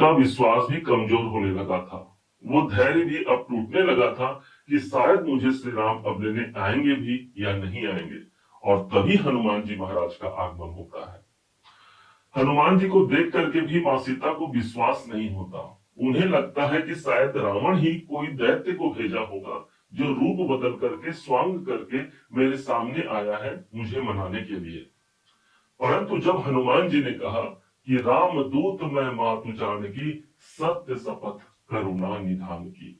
का विश्वास भी कमजोर होने लगा था। वो धैर्य भी अब टूटने लगा था कि शायद मुझे श्री राम अब लेने आएंगे भी या नहीं आएंगे। और तभी हनुमान जी महाराज का आगमन होता है। हनुमान जी को देख करके भी मां सीता को विश्वास नहीं होता। उन्हें लगता है कि शायद रावण ही कोई दैत्य को भेजा होगा, जो रूप बदल करके स्वांग करके मेरे सामने आया है मुझे मनाने के लिए। परंतु जब हनुमान जी ने कहा कि राम दूत मैं मातु जानकी, सत्य शपथ करुणा निधान की,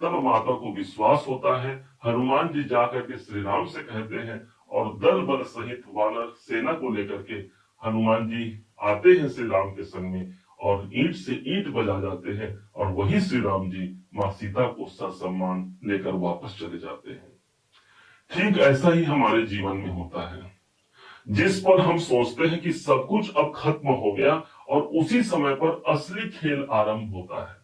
तब माता को विश्वास होता है। हनुमान जी जाकर के श्री राम से कहते हैं और दल बल सहित वानर सेना को लेकर के हनुमान जी आते हैं श्री राम के संग में, और ईंट से ईंट बजा जाते हैं, और वही श्री राम जी मां सीता को ससम्मान लेकर वापस चले जाते हैं। ठीक ऐसा ही हमारे जीवन में होता है। जिस पर हम सोचते हैं कि सब कुछ अब खत्म हो गया, और उसी समय पर असली खेल आरंभ होता है।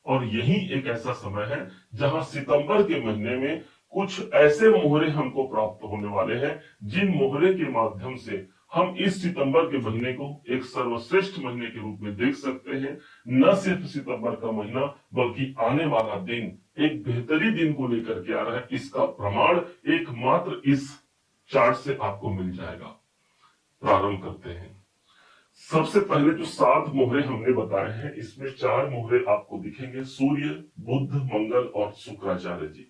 और यही एक ऐसा समय है जहां सितंबर के महीने में कुछ ऐसे मोहरे हमको प्राप्त होने वाले हैं, जिन मोहरे के माध्यम से हम इस सितंबर के महीने को एक सर्वश्रेष्ठ महीने के रूप में देख सकते हैं। न सिर्फ सितंबर का महीना, बल्कि आने वाला दिन एक बेहतरीन दिन को लेकर के आ रहा है। इसका प्रमाण एकमात्र इस चार्ट से आपको मिल जाएगा। प्रारंभ करते हैं। सबसे पहले जो 7 मोहरे हमने बताए हैं, इसमें 4 मोहरे आपको दिखेंगे, सूर्य, बुध, मंगल और शुक्राचार्य जी।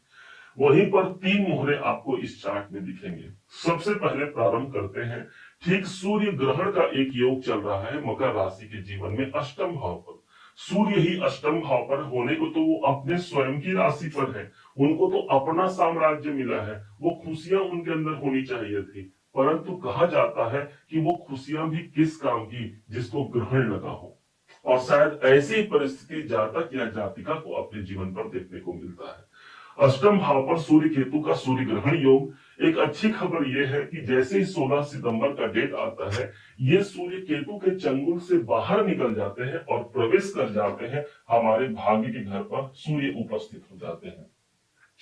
वहीं पर 3 मोहरे आपको इस चार्ट में दिखेंगे। सबसे पहले प्रारंभ करते हैं। ठीक सूर्य ग्रहण का एक योग चल रहा है मकर राशि के जीवन में अष्टम भाव पर। सूर्य ही अष्टम भाव पर होने को तो वो अपने स्वयं की राशि पर है, उनको तो अपना साम्राज्य मिला है, वो खुशियां उनके अंदर होनी चाहिए थी। परंतु कहा जाता है कि वो खुशियां भी किस काम की, जिसको ग्रहण लगा हो। और शायद ऐसी ही परिस्थिति जातक या जातिका को अपने जीवन पर देखने को मिलता है। अष्टम भाव पर सूर्य केतु का सूर्य ग्रहण योग। एक अच्छी खबर यह है कि जैसे ही 16 सितंबर का डेट आता है, ये सूर्य केतु के चंगुल से बाहर निकल जाते हैं और प्रवेश कर जाते हैं हमारे भाग्य के घर पर। सूर्य उपस्थित हो जाते हैं।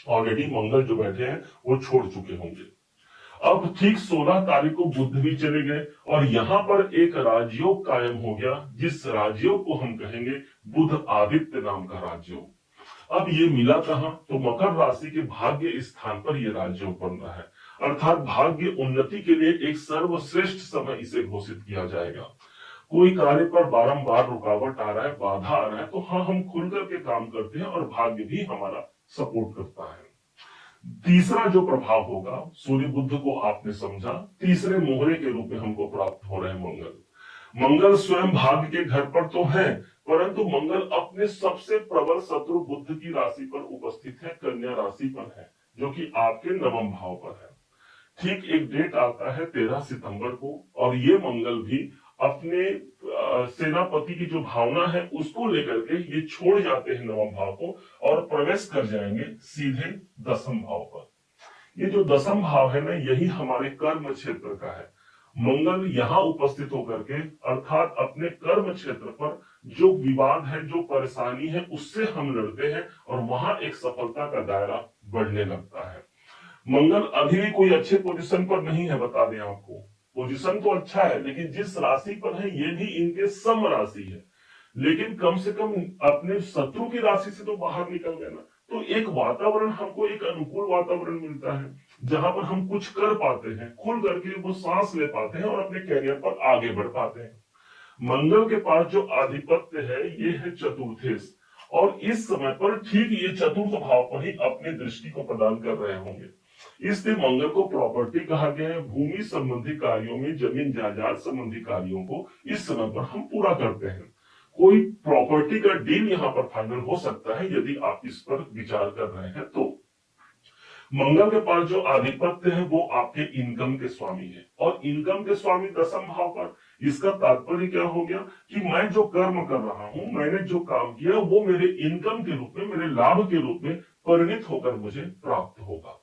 ऑलरेडी मंगल जो बैठे हैं वो छोड़ चुके होंगे। अब ठीक 16 तारीख को बुध भी चले गए, और यहां पर एक राजयोग कायम हो गया, जिस राजयोग को हम कहेंगे बुध आदित्य नाम का राजयोग। अब ये मिला कहां, तो मकर राशि के भाग्य स्थान पर यह राजयोग बन रहा है। अर्थात भाग्य उन्नति के लिए एक सर्वश्रेष्ठ समय इसे घोषित किया जाएगा। कोई कार्य पर बारंबार रुकावट आ रहा है, बाधा आ रहा है, तो हाँ, हम खुल करके काम करते हैं और भाग्य भी हमारा सपोर्ट करता है। तीसरा जो प्रभाव होगा, सूर्य बुध को आपने समझा, तीसरे मोहरे के रूप में हमको प्राप्त हो रहे हैं मंगल। मंगल स्वयं भाग्य के घर पर तो है, परंतु मंगल अपने सबसे प्रबल शत्रु बुध की राशि पर उपस्थित है, कन्या राशि पर है, जो कि आपके नवम भाव पर है। ठीक एक डेट आता है 13 सितंबर को, और ये मंगल भी अपने सेनापति की जो भावना है उसको लेकर के ये छोड़ जाते हैं नवम भाव को, और प्रवेश कर जाएंगे सीधे दसम भाव पर। ये जो दसम भाव है ना, यही हमारे कर्म क्षेत्र का है। मंगल यहाँ उपस्थित होकर के, अर्थात अपने कर्म क्षेत्र पर जो विवाद है, जो परेशानी है, उससे हम लड़ते हैं, और वहां एक सफलता का दायरा बढ़ने लगता है। मंगल अभी भी कोई अच्छे पोजीशन पर नहीं है, बता दें आपको। पोजीशन तो अच्छा है, लेकिन जिस राशि पर है ये भी इनके सम राशि है, लेकिन कम से कम अपने शत्रु की राशि से तो बाहर निकल गए ना। तो एक वातावरण, हमको एक अनुकूल वातावरण मिलता है, जहां पर हम कुछ कर पाते हैं, खुल करके वो सांस ले पाते हैं और अपने कैरियर पर आगे बढ़ पाते हैं। मंगल के पास जो आधिपत्य है ये है चतुर्थेश, और इस समय पर ठीक ये चतुर्थ भाव पर ही अपनी दृष्टि को प्रदान कर रहे होंगे। इसलिए मंगल को प्रॉपर्टी कहा गया है। भूमि संबंधी कार्यों में, जमीन जायदाद संबंधी कार्यों को इस समय पर हम पूरा करते हैं। कोई प्रॉपर्टी का डील यहाँ पर फाइनल हो सकता है यदि आप इस पर विचार कर रहे हैं तो। मंगल के पास जो आधिपत्य है वो आपके इनकम के स्वामी है, और इनकम के स्वामी दसम भाव पर। इसका तात्पर्य क्या हो गया कि मैं जो कर्म कर रहा हूं, मैंने जो काम किया, वो मेरे इनकम के रूप में, मेरे लाभ के रूप में परिणित होकर मुझे प्राप्त होगा।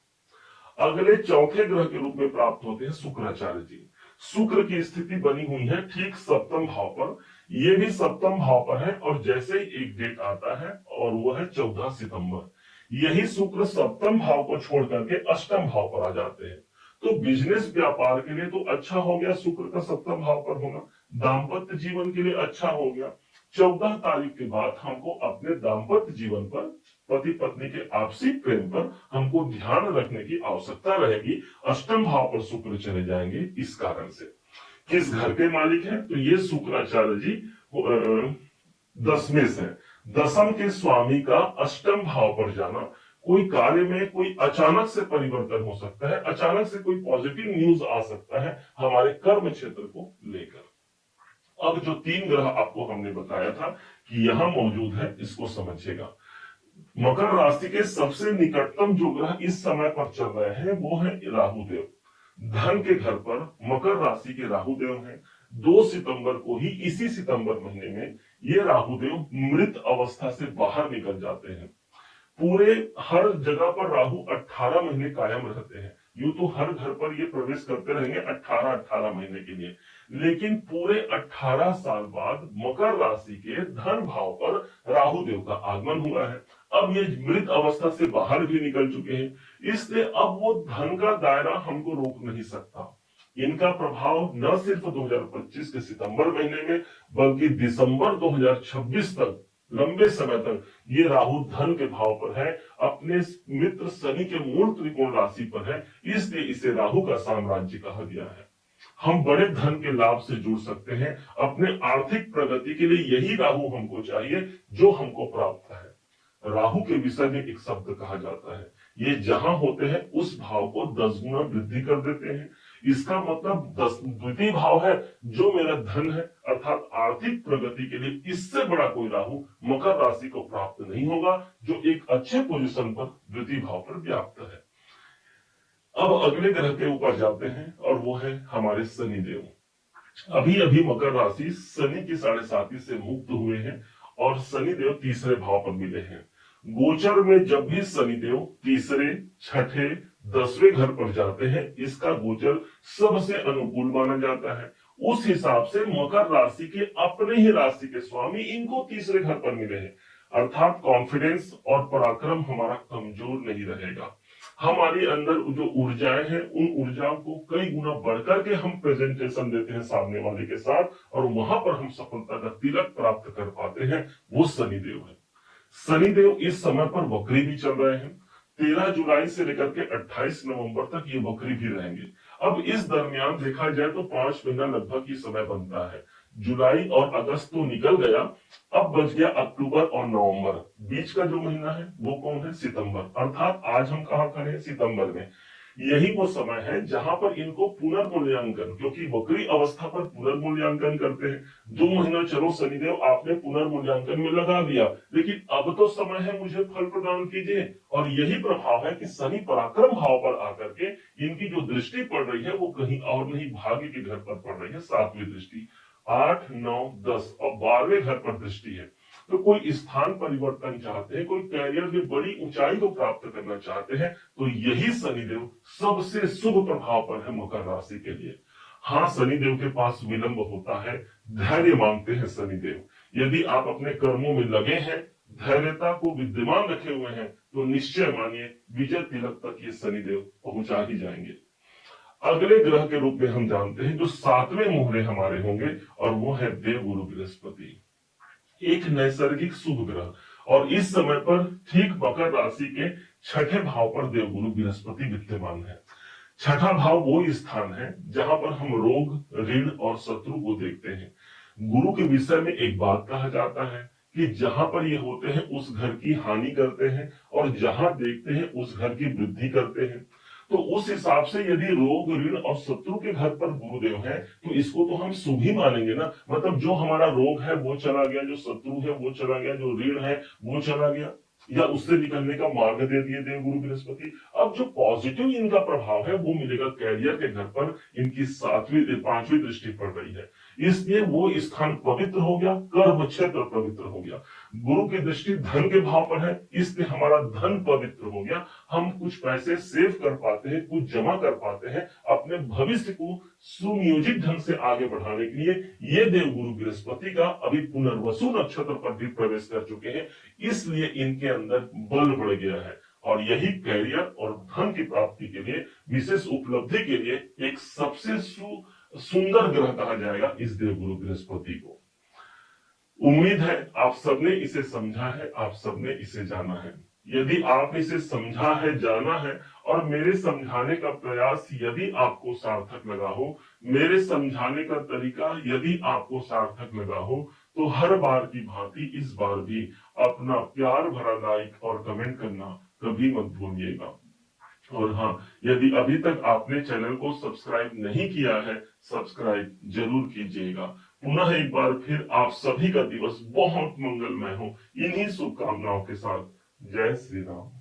अगले चौथे ग्रह के रूप में प्राप्त होते हैं शुक्राचार्य जी। शुक्र की स्थिति बनी हुई है ठीक सप्तम भाव पर। ये भी सप्तम भाव पर है, और जैसे ही एक डेट आता है, और वो है 14 सितंबर, यही शुक्र सप्तम भाव को छोड़ करके अष्टम भाव पर आ जाते हैं। तो बिजनेस व्यापार के लिए तो अच्छा हो गया शुक्र का सप्तम भाव पर होना, दाम्पत्य जीवन के लिए अच्छा हो गया, 14 तारीख के बाद हमको अपने दाम्पत्य जीवन पर, पति पत्नी के आपसी प्रेम पर हमको ध्यान रखने की आवश्यकता रहेगी। अष्टम भाव पर शुक्र चले जाएंगे। इस कारण से किस घर के मालिक हैं, तो ये शुक्राचार्य जी 10वें से, दशम के स्वामी का अष्टम भाव पर जाना, कोई कार्य में कोई अचानक से परिवर्तन हो सकता है, अचानक से कोई पॉजिटिव न्यूज आ सकता है हमारे कर्म क्षेत्र को लेकर। अब जो 3 ग्रह आपको हमने बताया था कि यहां मौजूद है, इसको समझिएगा। मकर राशि के सबसे निकटतम जो ग्रह इस समय पर चल रहे हैं वो है राहुदेव। धन के घर पर मकर राशि के राहुदेव हैं। 2 सितंबर को ही, इसी सितंबर महीने में ये राहुदेव मृत अवस्था से बाहर निकल जाते हैं। पूरे हर जगह पर राहु 18 महीने कायम रहते हैं। यूं तो हर घर पर ये प्रवेश करते रहेंगे 18 महीने के लिए, लेकिन पूरे 18 साल बाद मकर राशि के धन भाव पर राहुदेव का आगमन हुआ है। अब ये मृत अवस्था से बाहर भी निकल चुके हैं, इसलिए अब वो धन का दायरा हमको रोक नहीं सकता। इनका प्रभाव न सिर्फ 2025 के सितंबर महीने में, बल्कि दिसंबर 2026 तक, लंबे समय तक ये राहु धन के भाव पर है, अपने मित्र शनि के मूल त्रिकोण राशि पर है, इसलिए इसे राहु का साम्राज्य कहा गया है। हम बड़े धन के लाभ से जुड़ सकते हैं। अपने आर्थिक प्रगति के लिए यही राहु हमको चाहिए जो हमको प्राप्त है। राहु के विषय में एक शब्द कहा जाता है, ये जहां होते हैं उस भाव को 10 गुना वृद्धि कर देते हैं। इसका मतलब 10 द्वितीय भाव है जो मेरा धन है, अर्थात आर्थिक प्रगति के लिए इससे बड़ा कोई राहु मकर राशि को प्राप्त नहीं होगा, जो एक अच्छे पोजीशन पर द्वितीय भाव पर व्याप्त है। अब अगले ग्रह के ऊपर जाते हैं और वो है हमारे शनिदेव। अभी अभी मकर राशि शनि की 7.5 से मुक्त हुए हैं और शनिदेव तीसरे भाव पर मिले हैं। गोचर में जब भी शनिदेव तीसरे, छठे, 10वें घर पर जाते हैं, इसका गोचर सबसे अनुकूल माना जाता है। उस हिसाब से मकर राशि के अपने ही राशि के स्वामी इनको तीसरे घर पर मिले हैं, अर्थात कॉन्फिडेंस और पराक्रम हमारा कमजोर नहीं रहेगा। हमारे अंदर जो ऊर्जाएं हैं, उन ऊर्जाओं को कई गुना बढ़कर के हम प्रेजेंटेशन देते हैं सामने वाले के साथ, और वहां पर हम सफलता का तिलक प्राप्त कर पाते हैं। वो शनिदेव है। शनिदेव इस समय पर वक्री भी चल रहे हैं। 13 जुलाई से लेकर के 28 नवंबर तक ये वक्री भी रहेंगे। अब इस दरमियान देखा जाए तो 5 महीना लगभग ही समय बनता है। जुलाई और अगस्त तो निकल गया, अब बच गया अक्टूबर और नवंबर। बीच का जो महीना है वो कौन है? सितंबर। अर्थात आज हम कहां खड़े हैं? सितंबर में। यही वो समय है जहां पर इनको पुनर्मूल्यांकन, क्योंकि वक्री अवस्था पर पुनर्मूल्यांकन करते हैं। 2 महीना चलो शनिदेव आपने पुनर्मूल्यांकन में लगा दिया, लेकिन अब तो समय है मुझे फल प्रदान कीजिए। और यही प्रभाव है कि शनि पराक्रम भाव पर आकर के इनकी जो दृष्टि पड़ रही है वो कहीं और नहीं, भाग्य के घर पर पड़ रही है। 7वीं दृष्टि, 8, 9, 10 और 12वें घर पर दृष्टि है। तो कोई स्थान परिवर्तन चाहते हैं, कोई कैरियर में बड़ी ऊंचाई को प्राप्त करना चाहते हैं, तो यही शनिदेव सबसे शुभ प्रभाव पर है मकर राशि के लिए। हाँ, शनिदेव के पास विलंब होता है, धैर्य मांगते हैं शनिदेव। यदि आप अपने कर्मों में लगे हैं, धैर्यता को विद्यमान रखे हुए हैं, तो निश्चय मानिए विजय तिलक तक ये शनिदेव पहुंचा ही जाएंगे। अगले ग्रह के रूप में हम जानते हैं जो 7वें मोहरे हमारे होंगे, और वो है देवगुरु बृहस्पति, एक नैसर्गिक शुभ ग्रह। और इस समय पर ठीक मकर राशि के 6ठे भाव पर देवगुरु बृहस्पति विद्यमान है। 6ठा भाव वो स्थान है जहां पर हम रोग, ऋण और शत्रु को देखते हैं। गुरु के विषय में एक बात कहा जाता है कि जहां पर ये होते हैं उस घर की हानि करते हैं, और जहां देखते हैं उस घर की वृद्धि करते हैं। तो उस हिसाब से यदि रोग, ऋण और शत्रु के घर पर गुरुदेव है, तो इसको तो हम शुभ ही मानेंगे ना। मतलब जो हमारा रोग है वो चला गया, जो शत्रु है वो चला गया, जो ऋण है वो चला गया, या उससे निकलने का मार्ग दे दिए देव गुरु बृहस्पति। अब जो पॉजिटिव इनका प्रभाव है वो मिलेगा कैरियर के घर पर। इनकी 5वीं दृष्टि पड़ रही है, इसलिए वो स्थान पवित्र हो गया, कर्म क्षेत्र पवित्र हो गया। गुरु की दृष्टि धन के भाव पर है, इसलिए हमारा धन पवित्र हो गया। हम कुछ पैसे सेव कर पाते हैं, कुछ जमा कर पाते हैं अपने भविष्य को सुनियोजित ढंग से आगे बढ़ाने के लिए। ये देव गुरु बृहस्पति का अभी पुनर्वसु नक्षत्र पर भी प्रवेश कर चुके हैं, इसलिए इनके अंदर बल बढ़ गया है। और यही कैरियर और धन की प्राप्ति के लिए, विशेष उपलब्धि के लिए एक सबसे सुंदर ग्रह कहा जाएगा इस देवगुरु बृहस्पति को। उम्मीद है आप सबने इसे समझा है, आप सबने इसे जाना है। यदि आपने इसे समझा है, जाना है और मेरे समझाने का प्रयास यदि आपको सार्थक लगा हो, मेरे समझाने का तरीका यदि आपको सार्थक लगा हो, तो हर बार की भांति इस बार भी अपना प्यार भरा लाइक और कमेंट करना कभी मत भूलिएगा। और हाँ, यदि अभी तक आपने चैनल को सब्सक्राइब नहीं किया है, सब्सक्राइब जरूर कीजिएगा। पुनः एक बार फिर आप सभी का दिवस बहुत मंगलमय हो, इन्हीं शुभकामनाओं के साथ। जय श्री राम।